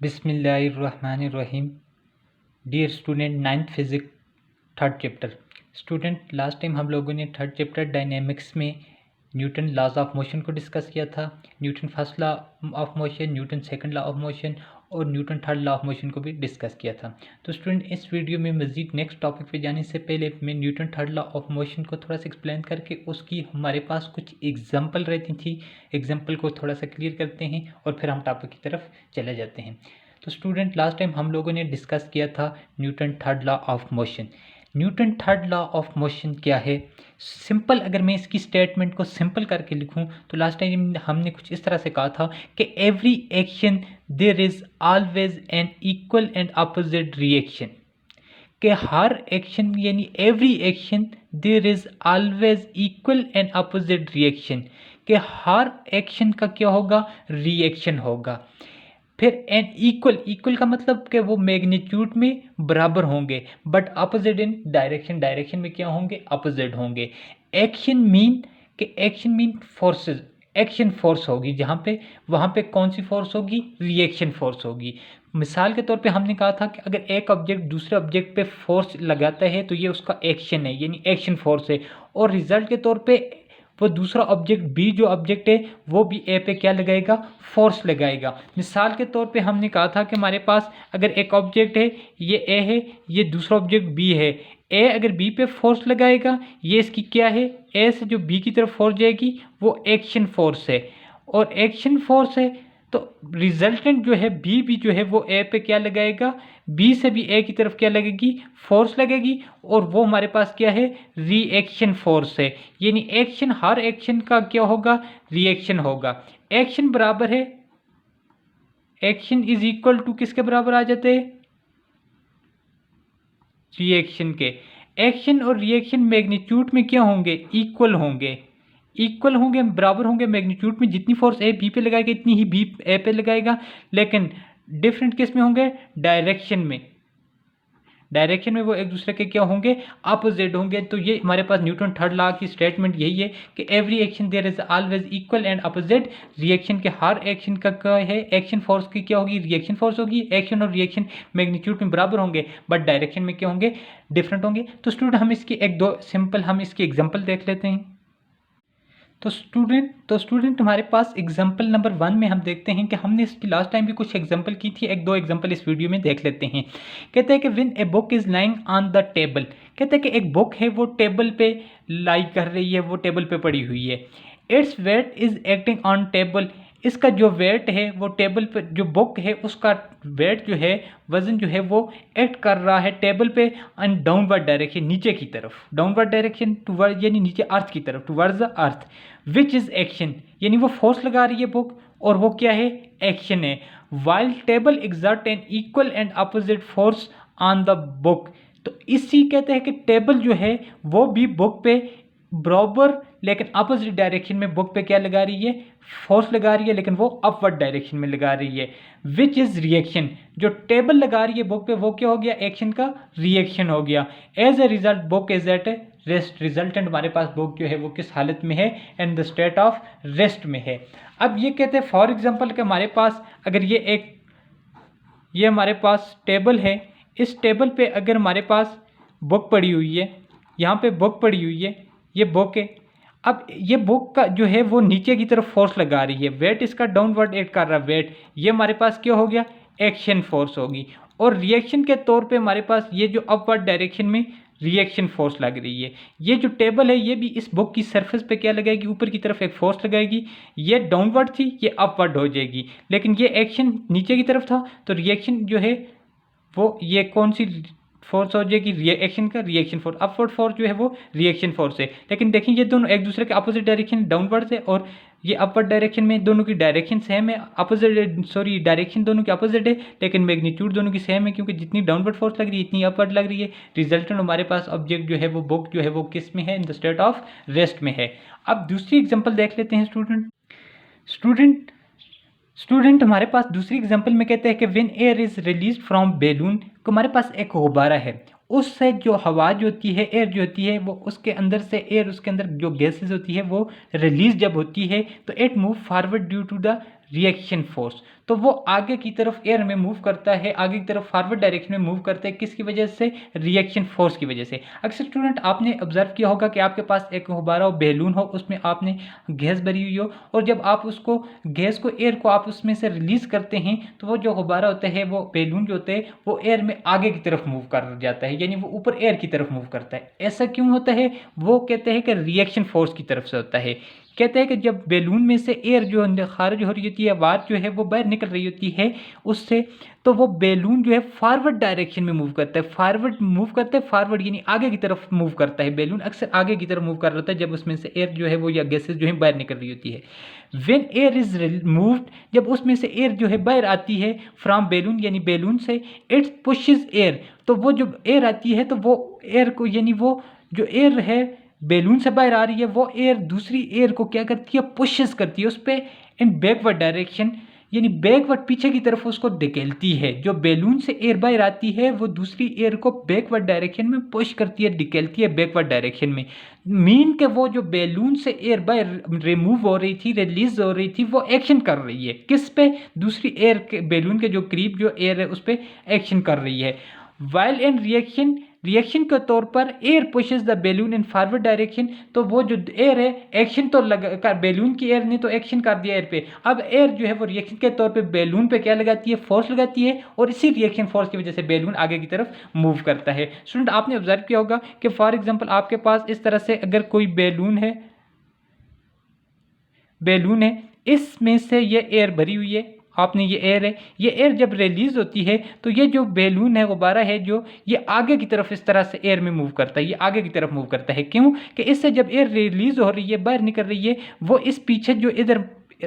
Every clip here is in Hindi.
बिस्मिल्लाहिर्रहमानिर्रहीम। Dear student, ninth physics third chapter. Student, last time हम लोगों ने थर्ड चैप्टर डायनेमिक्स में न्यूटन लॉज ऑफ मोशन को डिस्कस किया था। Newton first law of motion, Newton second law of motion और Newton third law of motion को भी डिस्कस किया था। तो स्टूडेंट, इस वीडियो में मज़ीद नेक्स्ट टॉपिक पे जाने से पहले मैं Newton third law of motion को थोड़ा सा एक्सप्लेन करके उसकी हमारे पास कुछ एग्जांपल रहती थी, एग्जांपल को थोड़ा सा क्लियर करते हैं और फिर हम टॉपिक की तरफ चले जाते हैं। तो स्टूडेंट, लास्ट टाइम हम लोगों ने डिस्कस किया था Newton third law of motion. Newton third law of motion क्या है? सिंपल अगर मैं इसकी स्टेटमेंट को सिंपल करके लिखूं तो लास्ट टाइम हमने कुछ इस तरह से कहा था कि every action there is always an equal and opposite reaction. कि हर एक्शन यानी every action there is always equal and opposite reaction. कि हर एक्शन का क्या होगा? रिएक्शन होगा। फिर एन इक्वल, इक्वल का मतलब कि वो मैग्नीट्यूड में बराबर होंगे, but opposite in direction, direction में क्या होंगे? अपोजिट होंगे। एक्शन मीन कि action mean forces, action force होगी जहाँ पे, वहाँ पे कौन सी फोर्स होगी? रिएक्शन फोर्स होगी। मिसाल के तौर पे हमने कहा था कि अगर एक ऑब्जेक्ट दूसरे ऑब्जेक्ट पे फोर्स लगाता है तो ये उसका एक्शन है, यानी एक्शन फोर्स है। और रिजल्ट के तौर पे वो दूसरा ऑब्जेक्ट बी जो ऑब्जेक्ट है वो भी ए पे क्या लगाएगा? फोर्स लगाएगा। मिसाल के तौर पे हमने कहा था कि हमारे पास अगर एक ऑब्जेक्ट है, ये ए है, ये दूसरा ऑब्जेक्ट बी है। ए अगर बी पे फोर्स लगाएगा, ये इसकी क्या है? ए से जो बी की तरफ फोर्स जाएगी वो एक्शन फोर्स है। और एक्शन फोर्स है तो रिजल्टेंट जो है बी भी जो है वो ए पे क्या लगाएगा? बी से भी ए की तरफ क्या लगेगी? फोर्स लगेगी। और वो हमारे पास क्या है? रिएक्शन फोर्स है। यानी एक्शन, हर एक्शन का क्या होगा? रिएक्शन होगा। एक्शन बराबर है, एक्शन इज इक्वल टू किसके बराबर आ जाते हैं? रिएक्शन के। एक्शन और रिएक्शन मैग्नीट्यूड में क्या होंगे? इक्वल होंगे। इक्वल होंगे, बराबर होंगे मैग्नीट्यूड में। जितनी फोर्स ए बी पे लगाएगा इतनी ही बी ए पे लगाएगा, लेकिन डिफरेंट किस में होंगे? डायरेक्शन में। डायरेक्शन में वो एक दूसरे के क्या होंगे? अपोजिट होंगे। तो ये हमारे पास न्यूटन थर्ड लॉ की स्टेटमेंट यही है कि every action there is always equal and opposite reaction. के हर एक्शन का क्या है? एक्शन फोर्स की क्या होगी? रिएक्शन फोर्स होगी। एक्शन और रिएक्शन मैग्नीट्यूड में बराबर होंगे, बट डायरेक्शन में क्या होंगे? डिफरेंट होंगे। तो स्टूडेंट, हम इसकी एक दो सिंपल हम इसकी एग्जाम्पल देख लेते हैं। तो स्टूडेंट हमारे पास एग्जाम्पल नंबर 1 में हम देखते हैं कि हमने इसकी लास्ट टाइम भी कुछ एग्जाम्पल की थी। एक दो एग्जाम्पल इस वीडियो में देख लेते हैं। कहते हैं कि when a book is lying on the table. कहते हैं कि एक बुक है वो टेबल पे लाई कर रही है, वो टेबल पे पड़ी हुई है। Its weight is acting on table. इसका जो वेट है वो टेबल पे, जो बुक है उसका वेट जो है, वजन जो है वो एक्ट कर रहा है टेबल पे एंड डाउनवर्ड डायरेक्शन, नीचे की तरफ। डाउनवर्ड डायरेक्शन टूवर्ड, यानी नीचे अर्थ की तरफ, towards the earth. Which is action, यानी वो फोर्स लगा रही है बुक, और वो क्या है? एक्शन है। While table exert an equal and opposite force on the book. तो इसी कहते हैं कि टेबल जो है वो भी बुक पे बराबर लेकिन अपोजिट डायरेक्शन में बुक पे क्या लगा रही है? फोर्स लगा रही है, लेकिन वो अपवर्ड डायरेक्शन में लगा रही है। विच इज रिएक्शन, जो टेबल लगा रही है बुक पे वो क्या हो गया? एक्शन का रिएक्शन हो गया। As a result book is at rest. Resultant हमारे पास बुक जो है वो किस हालत में है? In the state of rest में है। अब ये कहते हैं फॉर एग्जाम्पल कि हमारे पास अगर ये हमारे पास टेबल है, इस टेबल पे अगर हमारे पास बुक पड़ी हुई है, यहाँ पे बुक पड़ी हुई है, ये बुक है। अब ये बुक का जो है वो नीचे की तरफ फोर्स लगा रही है, वेट इसका डाउनवर्ड एक्ट कर रहा है, वेट ये हमारे पास क्या हो गया? एक्शन फोर्स होगी। और रिएक्शन के तौर पे हमारे पास ये जो अपवर्ड डायरेक्शन में रिएक्शन फोर्स लग रही है। ये जो टेबल है ये भी इस बुक की सरफेस पे क्या लगाएगी? ऊपर की तरफ एक फोर्स लगाएगी। ये डाउनवर्ड थी, ये अपवर्ड हो जाएगी, लेकिन ये एक्शन नीचे की तरफ था, तो रिएक्शन जो है वो ये कौन सी फोर्स हो जाएगी? रिएक्शन का रिएक्शन फोर्स। अपवर्ड फोर्स जो है वो रिएक्शन फोर्स है। लेकिन देखिए ये दोनों एक दूसरे के अपोजिट डायरेक्शन, डाउनवर्ड है, और ये अपवर्ड डायरेक्शन में दोनों की डायरेक्शन सेम है। डायरेक्शन दोनों की अपोजिट है, लेकिन मैग्नीट्यूड दोनों की सेम है, क्योंकि जितनी डाउनवर्ड फोर्स लग रही है इतनी अपवर्ड लग रही है। रिजल्टेंट हमारे पास ऑब्जेक्ट जो है वो बुक जो है वो किस में है? In the state of rest में है। अब दूसरी एग्जाम्पल देख लेते हैं स्टूडेंट हमारे पास दूसरी एग्जांपल में कहते हैं कि when air is release from balloon. को हमारे पास एक गुब्बारा है, उससे जो हवा जो होती है, एयर जो होती है, वो उसके अंदर से एयर, उसके अंदर जो गैसेस होती है वो रिलीज जब होती है तो it move forward due to the reaction force, तो वो आगे की तरफ एयर में मूव करता है, आगे की तरफ फॉरवर्ड डायरेक्शन में मूव करता है, किसकी वजह से? रिएक्शन फोर्स की वजह से। अक्सर स्टूडेंट आपने ऑब्जर्व किया होगा कि आपके पास एक गुब्बारा हो, बैलून हो, उसमें आपने गैस भरी हुई हो, और जब आप उसको गैस को, एयर को आप उसमें से रिलीज करते हैं तो वो जो गुब्बारा होता है, वो बैलून जो होते हैं, वो एयर में आगे की तरफ मूव कर जाता है, यानी वो ऊपर एयर की तरफ मूव करता है। ऐसा क्यों होता है? वो कहते हैं कि रिएक्शन फोर्स की तरफ से होता है। कहते हैं कि जब बैलून में से एयर जो खारिज हो रही होती है, आवाज़ जो है वो बाहर निकल रही होती है उससे, तो वो बैलून जो है फॉरवर्ड डायरेक्शन में मूव करता है, फॉरवर्ड मूव करता है, फॉरवर्ड यानी आगे की तरफ मूव करता है। बैलून अक्सर आगे की तरफ मूव कर रहा होता है जब उसमें से एयर जो है वो, या गैसेज जो है बाहर निकल रही होती है। व्हेन एयर इज रिमूव्ड, जब उसमें से एयर जो है बाहर आती है फ्रॉम बैलून, यानी बैलून से, इट पुशेस एयर, तो वो जो एयर आती है तो वो एयर को, यानी वो जो एयर है बैलून से बाहर आ रही है, वो एयर दूसरी एयर को क्या करती है? पुशेस करती है उस पर इन बैकवर्ड डायरेक्शन, यानी बैकवर्ड पीछे की तरफ उसको धकेलती है। जो बैलून से एयर बाहर आती है वो दूसरी एयर को बैकवर्ड डायरेक्शन में पुश करती है, धकेलती है बैकवर्ड डायरेक्शन में। मीन के वो जो बैलून से एयर बाहर रिमूव हो रही थी, रिलीज हो रही थी, वो एक्शन कर रही है किस पे? दूसरी एयर के, बैलून के जो करीब जो एयर है उस पर एक्शन कर रही है। वाइल इन रिएक्शन के तौर पर air pushes the balloon in forward direction, तो वो जो एयर है, एक्शन तो लगा, बैलून की एयर ने तो एक्शन कर दिया एयर पे, अब एयर जो है वो रिएक्शन के तौर पे बैलून पे क्या लगाती है? फोर्स लगाती है, और इसी रिएक्शन फोर्स की वजह से बैलून आगे की तरफ मूव करता है। स्टूडेंट आपने ऑब्जर्व किया होगा कि फॉर एग्जांपल आपके पास इस तरह से अगर कोई बैलून है, इसमें से ये एयर भरी हुई है, आपने ये एयर है, ये एयर जब रिलीज होती है तो ये जो बैलून है, गुब्बारा है जो, ये आगे की तरफ इस तरह से एयर में मूव करता है, ये आगे की तरफ मूव करता है। क्यों? कि इससे जब एयर रिलीज हो रही है, बाहर निकल रही है, वो इस पीछे जो इधर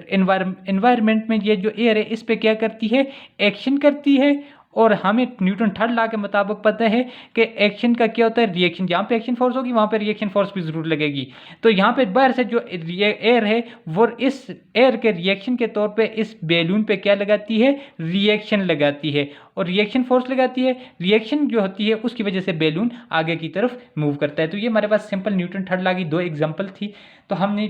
एनवायरनमेंट में ये जो एयर है इस पे क्या करती है? एक्शन करती है। और हमें न्यूटन थर्ड लॉ के मुताबिक पता है कि एक्शन का क्या होता है? रिएक्शन। जहाँ पे एक्शन फोर्स होगी वहाँ पे रिएक्शन फोर्स भी जरूर लगेगी। तो यहाँ पे बाहर से जो एयर है वो इस एयर के रिएक्शन के तौर पे इस बैलून पे क्या लगाती है? रिएक्शन लगाती है, और रिएक्शन फोर्स लगाती है। रिएक्शन जो होती है उसकी वजह से बैलून आगे की तरफ मूव करता है। तो ये हमारे पास सिंपल न्यूटन थर्ड लॉ की दो एग्जाम्पल थी। तो हमने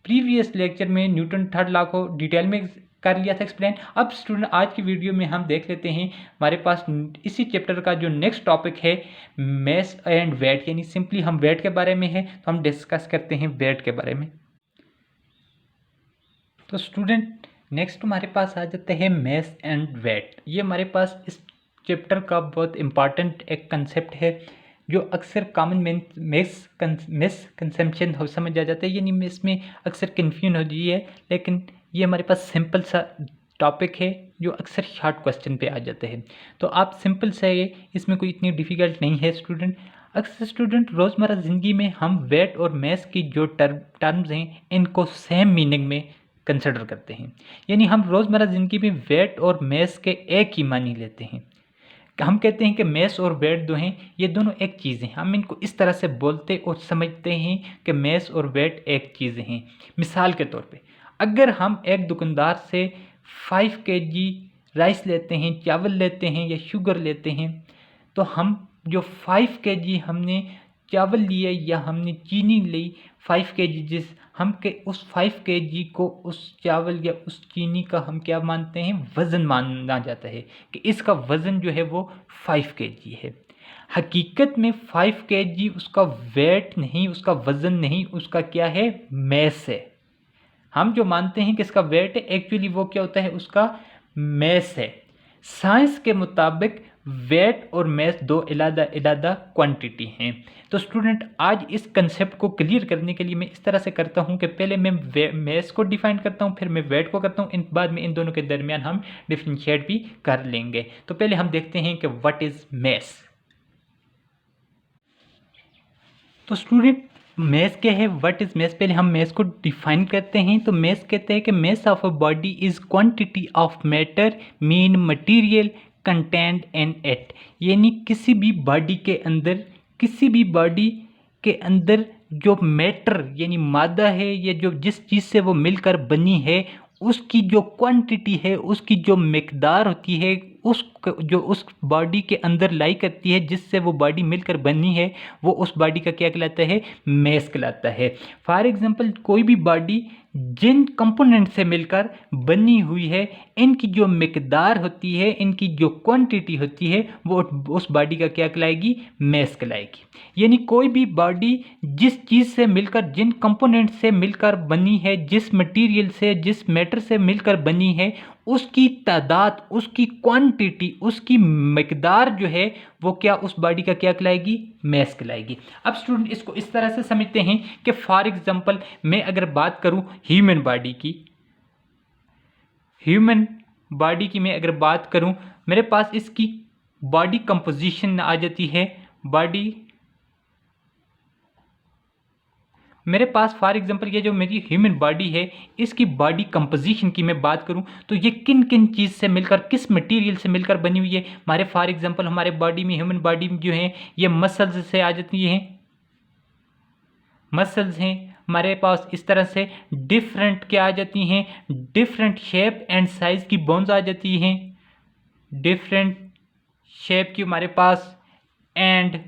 प्रीवियस लेक्चर में न्यूटन थर्ड लॉ को डिटेल में कर लिया था एक्सप्लेन। अब स्टूडेंट आज की वीडियो में हम देख लेते हैं, हमारे पास इसी चैप्टर का जो नेक्स्ट टॉपिक है मैस एंड वेट, यानी सिंपली हम वेट के बारे में है, तो हम डिस्कस करते हैं वेट के बारे में। तो स्टूडेंट नेक्स्ट हमारे पास आ जाते हैं मैस एंड वेट। ये हमारे पास इस चैप्टर का बहुत इंपॉर्टेंट एक कंसेप्ट है जो अक्सर कॉमन मिसकंसेप्शन हो समझ आ जाता है, यानी इसमें अक्सर कन्फ्यूजन हो रही है, लेकिन ये हमारे पास सिंपल सा टॉपिक है जो अक्सर शॉर्ट क्वेश्चन पे आ जाते हैं। तो आप सिंपल से ये, इसमें कोई इतनी डिफ़िकल्ट नहीं है स्टूडेंट। अक्सर स्टूडेंट रोज़मर्रा ज़िंदगी में हम वेट और मैस की जो टर्म्स हैं इनको सेम मीनिंग में कंसिडर करते हैं, यानी हम रोज़मर्रा ज़िंदगी में वेट और मैस के एक ही मानी लेते हैं। हम कहते हैं कि मैस और वेट जो हैं ये दोनों एक चीज़ हैं, हम इनको इस तरह से बोलते और समझते हैं कि मैस और वेट एक चीज़ हैं। मिसाल के तौर पे अगर हम एक दुकानदार से 5 kg राइस लेते हैं, चावल लेते हैं या शुगर लेते हैं, तो हम जो 5 kg हमने चावल लिए या हमने चीनी ली 5 kg, जिस हम के उस 5 kg को उस चावल या उस चीनी का हम क्या मानते हैं? वज़न माना जाता है कि इसका वज़न जो है वो 5 kg है। हकीकत में 5 kg उसका वेट नहीं, उसका वज़न नहीं, उसका क्या है? मैस है। हम जो मानते हैं कि इसका वेट है, एक्चुअली वो क्या होता है? उसका मैस है। साइंस के मुताबिक वेट और मैस दो अलग-अलग क्वांटिटी हैं। तो स्टूडेंट आज इस कंसेप्ट को क्लियर करने के लिए मैं इस तरह से करता हूं कि पहले मैं मैस को डिफाइन करता हूं, फिर मैं वेट को करता हूं, बाद में इन दोनों के दरमियान हम डिफरेंशिएट भी कर लेंगे। तो पहले हम देखते हैं कि व्हाट इज मैस। तो स्टूडेंट मैस क्या है? What is mass? पहले हम मैस को डिफाइन करते हैं। तो मैस कहते हैं कि mass of a body is quantity of matter mean material content in it, यानी किसी भी बॉडी के अंदर जो मैटर यानी मादा है या जो जिस चीज़ से वो मिलकर बनी है उसकी जो क्वांटिटी है, उसकी जो मिकदार होती है, उस बॉडी के अंदर लाई करती है जिससे वो बॉडी मिलकर बनी है, वो उस बॉडी का क्या कहलाता है? मैस कहलाता है। फॉर एग्जांपल कोई भी बॉडी जिन कंपोनेंट से मिलकर बनी हुई है, इनकी जो मिकदार होती है, इनकी जो क्वांटिटी होती है, वो उस बॉडी का क्या कहलाएगी? मैस कहलाएगी। यानी कोई भी बॉडी जिस चीज़ से मिलकर, जिन कंपोनेंट से मिलकर बनी है, जिस मटेरियल से, जिस मैटर से मिलकर बनी है, उसकी तादाद, उसकी क्वांटिटी, उसकी मिकदार जो है वो क्या उस बॉडी का क्या कहलाएगी? मैस कहलाएगी। अब स्टूडेंट इसको इस तरह से समझते हैं कि फॉर एग्जांपल मैं अगर बात करूं ह्यूमन बॉडी की मैं अगर बात करूं, मेरे पास इसकी बॉडी कंपोजिशन आ जाती है। मेरे पास फॉर एग्जांपल ये जो मेरी ह्यूमन बॉडी है, इसकी बॉडी कंपोजिशन की मैं बात करूं तो ये किन किन चीज़ से मिलकर, किस मटेरियल से मिलकर बनी हुई है। हमारे फॉर एग्जांपल हमारे बॉडी में, ह्यूमन बॉडी में जो है ये मसल्स से आ जाती हैं, मसल्स हैं हमारे पास। इस तरह से डिफरेंट क्या आ जाती हैं? डिफरेंट शेप एंड साइज की बोन्स आ जाती हैं, डिफरेंट शेप की हमारे पास एंड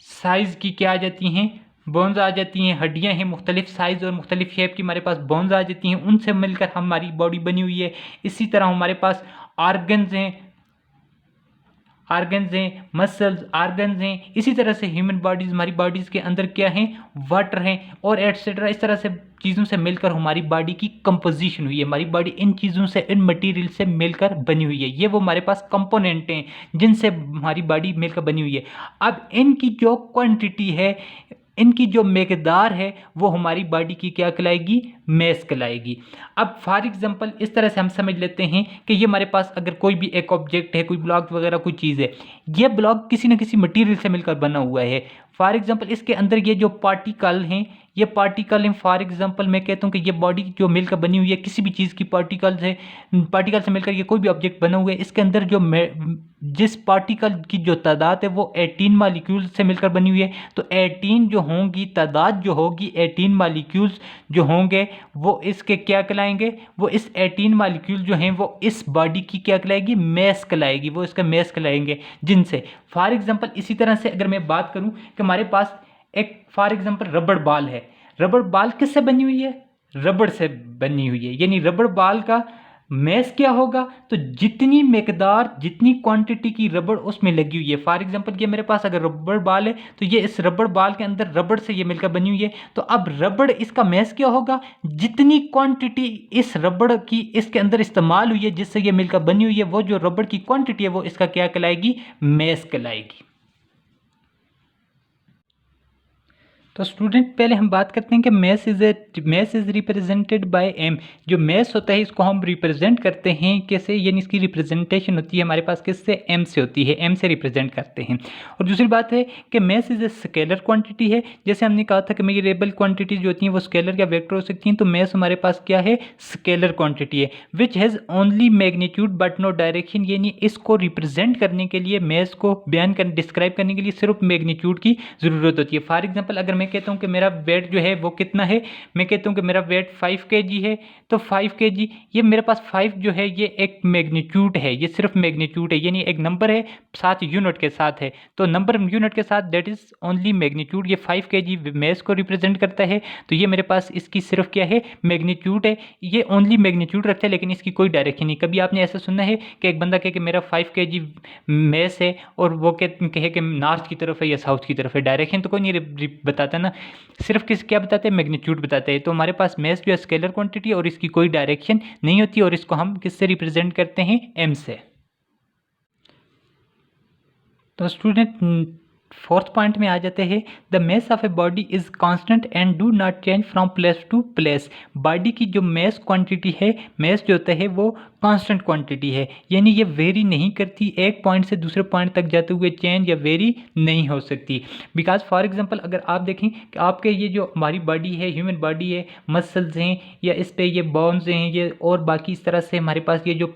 साइज की क्या आ जाती हैं? बोन्स आ जाती हैं। हड्डियां हैं, मुख्तलिफ साइज़ और मुख्तलिफ शेप की हमारे पास बोन्स आ जाती हैं, उनसे मिलकर हमारी बॉडी बनी हुई है। इसी तरह हमारे पास ऑर्गन्स हैं, मसल्स, ऑर्गन्स हैं। इसी तरह से ह्यूमन बॉडीज़, हमारी बॉडीज़ के अंदर क्या हैं? वाटर हैं और एटसेट्रा। इस तरह से चीज़ों से मिलकर हमारी बॉडी की कंपोजिशन हुई है। हमारी बॉडी इन चीज़ों से, इन मटेरियल से मिलकर बनी हुई है। ये वो हमारे पास कंपोनेंट हैं जिनसे हमारी बॉडी मिलकर बनी हुई है। अब इनकी जो क्वांटिटी है, इनकी जो मिकदार है, वो हमारी बॉडी की क्या कहलाएगी? मैस कहलाएगी। अब फॉर एग्जांपल इस तरह से हम समझ लेते हैं कि ये हमारे पास अगर कोई भी एक ऑब्जेक्ट है, कोई ब्लॉक वगैरह कोई चीज़ है, ये ब्लॉक किसी न किसी मटेरियल से मिलकर बना हुआ है। फॉर एग्जांपल इसके अंदर ये जो पार्टिकल हैं, ये पार्टिकल हैं। फॉर एग्जांपल मैं कहता हूँ कि ये बॉडी जो मिलकर बनी हुई है किसी भी चीज़ की पार्टिकल से मिलकर ये कोई भी ऑब्जेक्ट बना हुआ है। इसके अंदर जो जिस पार्टिकल की जो तादाद है वो 18 मालिक्यूल्स से मिलकर बनी हुई है। तो 18 जो होंगी, तादाद जो होगी, 18 मालिक्यूल्स जो होंगे वो इसके क्या कहलाएंगे? वो इस 18 मालिक्यूल जो हैं वो इस बॉडी की क्या कहलाएगी? मैस कहलाएगी। वो इसका मैस कहलाएंगे जिनसे। फॉर एग्जांपल इसी तरह से अगर मैं बात करूं कि हमारे पास एक फॉर एग्जांपल रबड़ बॉल है। रबड़ बॉल किससे बनी हुई है? रबड़ से बनी हुई है। यानी रबड़ बॉल का मैस क्या होगा? तो जितनी मिकदार, जितनी क्वांटिटी की रबड़ उसमें लगी हुई है। फॉर एग्जांपल ये मेरे पास अगर रबड़ बॉल है तो ये इस रबड़ बॉल के अंदर रबड़ से ये मिलकर बनी हुई है। तो अब रबड़, इसका मैस क्या होगा? जितनी क्वांटिटी इस रबड़ की इसके अंदर इस्तेमाल हुई है, जिससे ये मिलकर बनी हुई है, वो जो रबड़ की क्वांटिटी है वो इसका क्या कहलाएगी? मैस कहलाएगी। तो स्टूडेंट पहले हम बात करते हैं कि mass is represented by M. जो मैस होता है इसको हम रिप्रेजेंट करते हैं कैसे? यानी इसकी रिप्रेजेंटेशन होती है हमारे पास किससे? एम से होती है, एम से रिप्रेजेंट करते हैं। और दूसरी बात है कि mass is a scalar quantity है। जैसे हमने कहा था कि मेजरेबल क्वांटिटी जो होती हैं वो स्केलर या वेक्टर हो सकती हैं, तो मैस हमारे पास क्या है? स्केलर क्वांटिटी है। Which has only magnitude but no direction. यानी इसको रिप्रेजेंट करने के लिए, मैस को डिस्क्राइब करने के लिए सिर्फ मैग्नीट्यूड की ज़रूरत होती है। फॉर एग्जाम्पल अगर मैं कहता हूं कि मेरा वेट जो है वो कितना है, मैं कहता हूं कि मेरा वेट 5 kg है, तो 5 kg, ये मेरे पास 5 जो है ये एक मैग्नीट्यूड है, ये सिर्फ मैग्नीट्यूड है, यानी एक नंबर है साथ यूनिट के साथ है, तो नंबर यूनिट के साथ दैट इज ओनली मैग्नीट्यूड। ये 5 kg मैस को रिप्रेजेंट करता है, तो ये मेरे पास इसकी सिर्फ क्या है? मैग्नीट्यूड है। ये ओनली मैग्नीट्यूड रखता है, लेकिन इसकी कोई डायरेक्शन नहीं। कभी आपने ऐसा सुना है कि एक बंदा कहे कि मेरा 5 kg मैस है और वो कहे कि नॉर्थ की तरफ है या साउथ की तरफ है? डायरेक्शन तो कोई नहीं बताता ना, सिर्फ क्या बताते हैं? मैग्नीट्यूड बताते हैं। तो हमारे पास मैस जो है स्केलर क्वांटिटी और इसकी कोई डायरेक्शन नहीं होती, और इसको हम किससे रिप्रेजेंट करते हैं? एम से। तो स्टूडेंट फोर्थ पॉइंट में आ जाते हैं। The mass of a body is constant and do not change from place to place. Body की जो मैस क्वांटिटी है, मैस जो होता है वो कांस्टेंट क्वांटिटी है, यानी ये वेरी नहीं करती, एक पॉइंट से दूसरे पॉइंट तक जाते हुए चेंज या वेरी नहीं हो सकती। बिकॉज फॉर एग्जांपल अगर आप देखें कि आपके ये जो हमारी बॉडी है, ह्यूमन बॉडी है, मसल्स हैं या इस पे ये बोन्स हैं, ये और बाकी इस तरह से हमारे पास ये जो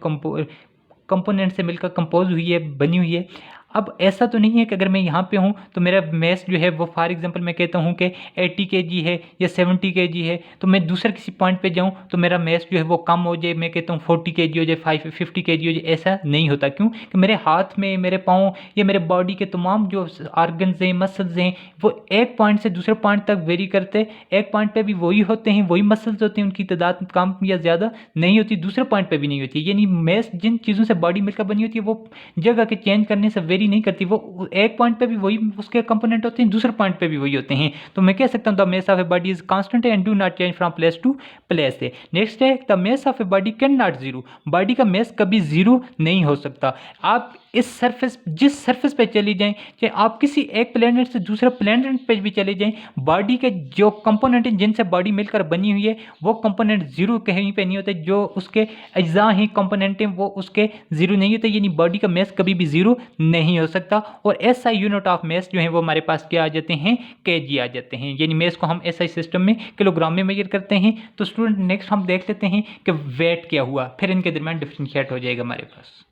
कंपोनेंट से मिलकर कंपोज हुई है, बनी हुई है। अब ऐसा तो नहीं है कि अगर मैं यहाँ पे हूँ तो मेरा मेस जो है वो फॉर एग्जांपल मैं कहता हूँ कि 80 kg है या 70 kg है, तो मैं दूसरे किसी पॉइंट पे जाऊँ तो मेरा मेस जो है वो कम हो जाए, मैं कहता हूँ 40 kg हो जाए, 50 kg हो जाए। ऐसा नहीं होता। क्यों? कि मेरे हाथ में, मेरे पाँव या मेरे बॉडी के तमाम जो ऑर्गन्स हैं, मसल्स हैं, वो एक पॉइंट से दूसरे पॉइंट तक वेरी करते। एक पॉइंट पे भी वही होते हैं, वही मसल्स होते हैं, उनकी तादाद कम या ज़्यादा नहीं होती, दूसरे पॉइंट पे भी नहीं होती। यानी मेस जिन चीज़ों से बॉडी मिलकर बनी होती है वो जगह के चेंज करने से वेरी नहीं करती, वो एक पॉइंट पे भी वही उसके कंपोनेंट होते हैं, दूसरे पॉइंट पे भी वही होते हैं। तो मैं कह सकता हूँ the mass of a body is constant and do not change from place to place है। नेक्स्ट है the mass of a body can not zero. Body का मेस कभी जीरो नहीं हो सकता। आप इस सरफेस, जिस सरफेस पे चली जाएं, चाहे आप किसी एक प्लेनेट से दूसरे प्लेनेट पे भी चले जाएं, बॉडी के जो कंपोनेंट हैं जिनसे बॉडी मिलकर बनी हुई है वो कंपोनेंट जीरो कहीं पे नहीं होते। जो उसके अज्जा ही कंपोनेंट हैं वो उसके जीरो नहीं होते। यानी बॉडी का मेस कभी भी जीरो नहीं हो सकता। और एसआई यूनिट ऑफ मेस जो है वो हमारे पास क्या आ जाते हैं? केजी आ जाते हैं। यानी मेस को हम एसआई सिस्टम में किलोग्राम में मेजर करते हैं। तो स्टूडेंट नेक्स्ट हम देख लेते हैं कि वेट क्या हुआ, फिर इनके दरमियान डिफरेंशिएट हो जाएगा हमारे पास।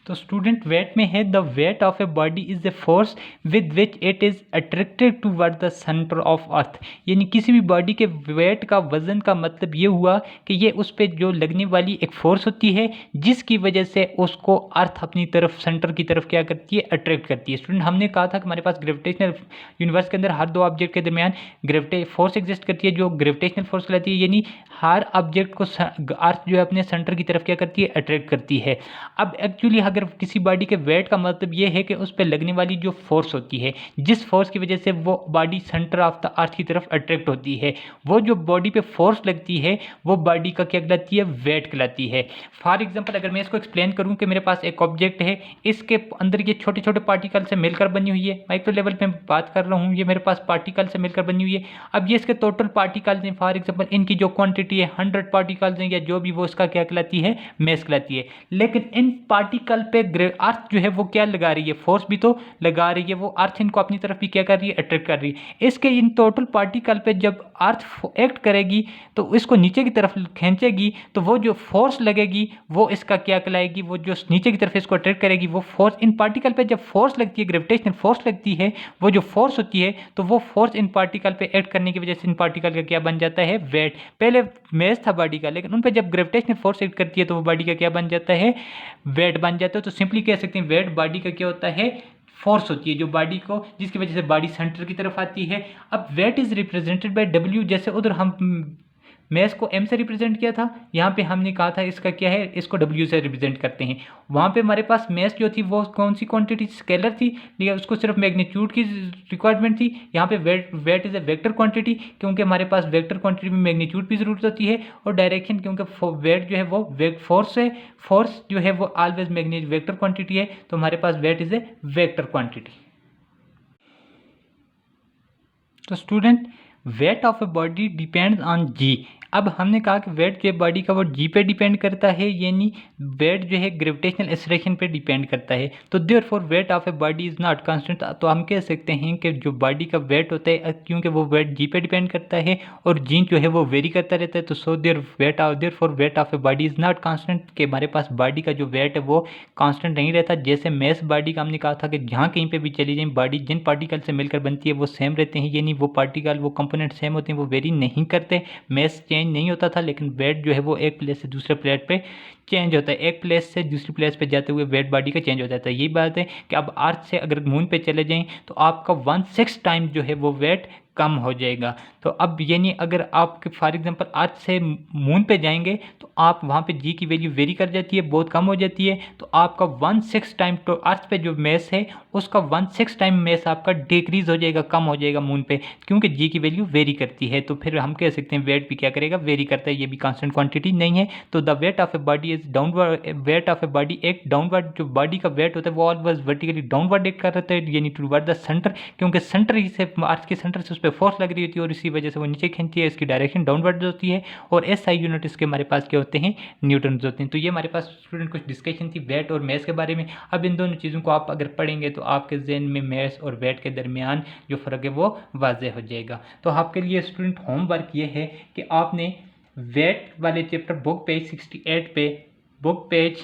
तो स्टूडेंट वेट में है the wait of a body is a force with which it is attracted toward the centre of earth. यानी किसी भी बॉडी के वेट का, वजन का मतलब ये हुआ कि ये उस पर जो लगने वाली एक फोर्स होती है जिसकी वजह से उसको अर्थ अपनी तरफ, सेंटर की तरफ क्या करती है? अट्रैक्ट करती है। स्टूडेंट हमने कहा था कि हमारे पास ग्रेविटेशनल यूनिवर्स के अंदर हर दो ऑब्जेक्ट के दरमियान ग्रेविटे फोर्स एग्जिस्ट करती है जो ग्रेविटेशनल फोर्स कहलाती है। यानी हर ऑब्जेक्ट को अर्थ जो है अपने सेंटर की तरफ क्या करती है? अट्रैक्ट करती है। अब एक्चुअली अगर किसी बॉडी के वेट का मतलब ये है कि उस पर लगने वाली जो फोर्स होती है, जिस फोर्स की वजह से वो body centre of the earth की तरफ अट्रैक्ट होती है, वो जो बॉडी पे फोर्स लगती है वो बॉडी का क्या कहलाती है? वेट कहलाती है। फॉर एग्जांपल अगर मैं इसको एक्सप्लेन करूं कि मेरे पास एक ऑब्जेक्ट है, इसके अंदर ये छोटे छोटे पार्टिकल से मिलकर बनी हुई है, माइक्रो लेवल पे बात कर रहा हूँ, ये मेरे पास पार्टिकल से मिलकर बनी हुई है। अब ये इसके टोटल पार्टिकल्स हैं, फॉर एग्जाम्पल इनकी जो क्वांटिटी है 100 पार्टिकल्स हैं या जो भी, वो इसका क्या कहलाती है? मेस कहलाती है। लेकिन इन पार्टिकल पे अर्थ जो है वो क्या लगा रही है? फोर्स भी तो लगा रही है। वो अर्थ इनको अपनी तरफ भी क्या कर रही है? अट्रैक्ट कर रही है। इसके इन टोटल पार्टिकल पे जब अर्थ एक्ट करेगी तो इसको नीचे की तरफ खींचेगी, तो वो जो फोर्स लगेगी वो इसका क्या कहलाएगी? वो जो नीचे की तरफ इसको अट्रैक्ट करेगी वो फोर्स। इन पार्टिकल पे जब फोर्स लगती है, ग्रेविटेशनल फोर्स लगती है, वो जो फोर्स होती है, तो वो फोर्स इन पार्टिकल पे एक्ट करने की वजह से इन पार्टिकल का क्या बन जाता है? वेट। पहले मेस था बॉडी का, लेकिन उन पे जब ग्रेविटेशनल फोर्स एक्ट करती है तो वो बॉडी का क्या बन जाता है? वेट बन जाता है। तो सिंपली कह सकते हैं वेट बॉडी का क्या होता है? फोर्स होती है जो बॉडी को, जिसकी वजह से बॉडी सेंटर की तरफ आती है। अब weight is represented by W. जैसे उधर हम मैस को एम से रिप्रेजेंट किया था, यहाँ पे हमने कहा था इसका क्या है? इसको डब्ल्यू से रिप्रेजेंट करते हैं। वहाँ पे हमारे पास मैस जो थी वो कौन सी क्वांटिटी? स्केलर थी, लेकिन उसको सिर्फ मैग्नीट्यूड की रिक्वायरमेंट थी। यहाँ पे weight is a vector quantity, क्योंकि हमारे पास वेक्टर क्वांटिटी में मैग्नीट्यूड की जरूरत होती है, और डायरेक्शन, क्योंकि वेट जो है वो फोर्स है, फोर्स जो है वो ऑलवेज मैग्नेट वेक्टर क्वांटिटी है, तो हमारे पास weight is a vector quantity. तो student weight of a body depends on g. अब हमने कहा कि वेट जो है बॉडी का वो जी पे डिपेंड करता है, यानी वेट जो है ग्रेविटेशनल एक्सेलरेशन पे डिपेंड करता है। तो therefore wait of a body is not constant. तो हम कह सकते हैं कि जो बॉडी का वेट होता है, क्योंकि वो वेट जी पे डिपेंड करता है और जी जो है वो वेरी करता रहता है, तो so therefore wait of a body is not constant. कि हमारे पास बॉडी का जो वेट है वो कांस्टेंट नहीं रहता। जैसे मेस बॉडी का हमने कहा था कि जहाँ कहीं पे भी चली जाए बॉडी जिन पार्टिकल से मिलकर बनती है वो सेम रहते हैं, यानी वो पार्टिकल, वो कंपोनेंट सेम होते हैं, वो वेरी नहीं करते। मेस चेंज नहीं होता था, लेकिन वेट जो है वो एक प्लेस से दूसरे प्लेट पे चेंज होता है। एक प्लेस से दूसरी प्लेस पे जाते हुए वेट बॉडी का चेंज हो जाता है। यही बात है कि अब अर्थ से अगर मून पे चले जाएं तो आपका 1/6 टाइम जो है वो वेट कम हो जाएगा। तो अब यानी अगर आप फॉर एग्जांपल अर्थ से मून पे जाएंगे तो आप वहाँ पे जी की वैल्यू वेरी कर जाती है, बहुत कम हो जाती है। तो आपका 1/6 टाइम, तो अर्थ पे जो मेस है उसका 1/6 टाइम मेस आपका डिक्रीज हो जाएगा, कम हो जाएगा मून पे, क्योंकि जी की वैल्यू वेरी करती है। तो फिर हम कह सकते हैं वेट भी क्या करेगा? वेरी करता है। ये भी कांस्टेंट क्वांटिटी नहीं है। तो the wait of a body is downward. Wait of a body एक डाउनवर्ड, जो बॉडी का वेट होता है वो ऑलवेज वर्टिकली डाउनवर्ड एक्ट कर रहा है, यानी टूवर्ड द सेंटर, क्योंकि सेंटर ही से, अर्थ के सेंटर से उस पर फोर्स लग रही होती है और इसी वजह से वो नीचे खींचती है, इसकी डायरेक्शन डाउनवर्ड होती है। और एस आई यूनिट इसके हमारे पास क्या होते हैं? न्यूटन होते हैं। तो ये हमारे पास स्टूडेंट कुछ डिस्कशन थी वेट और मैस के बारे में। अब इन दोनों चीज़ों को आप अगर पढ़ेंगे तो आपके जहन में मैस और वेट के दरमियान जो फ़र्क है वो वाजह हो जाएगा। तो आपके लिए स्टूडेंट होमवर्क ये है कि आपने वेट वाले चैप्टर बुक पेज 68 पे, बुक पेज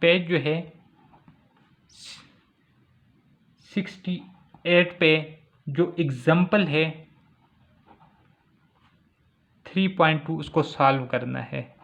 पेज जो है 68 पे जो एग्जाम्पल है 3.2 उसको सॉल्व करना है।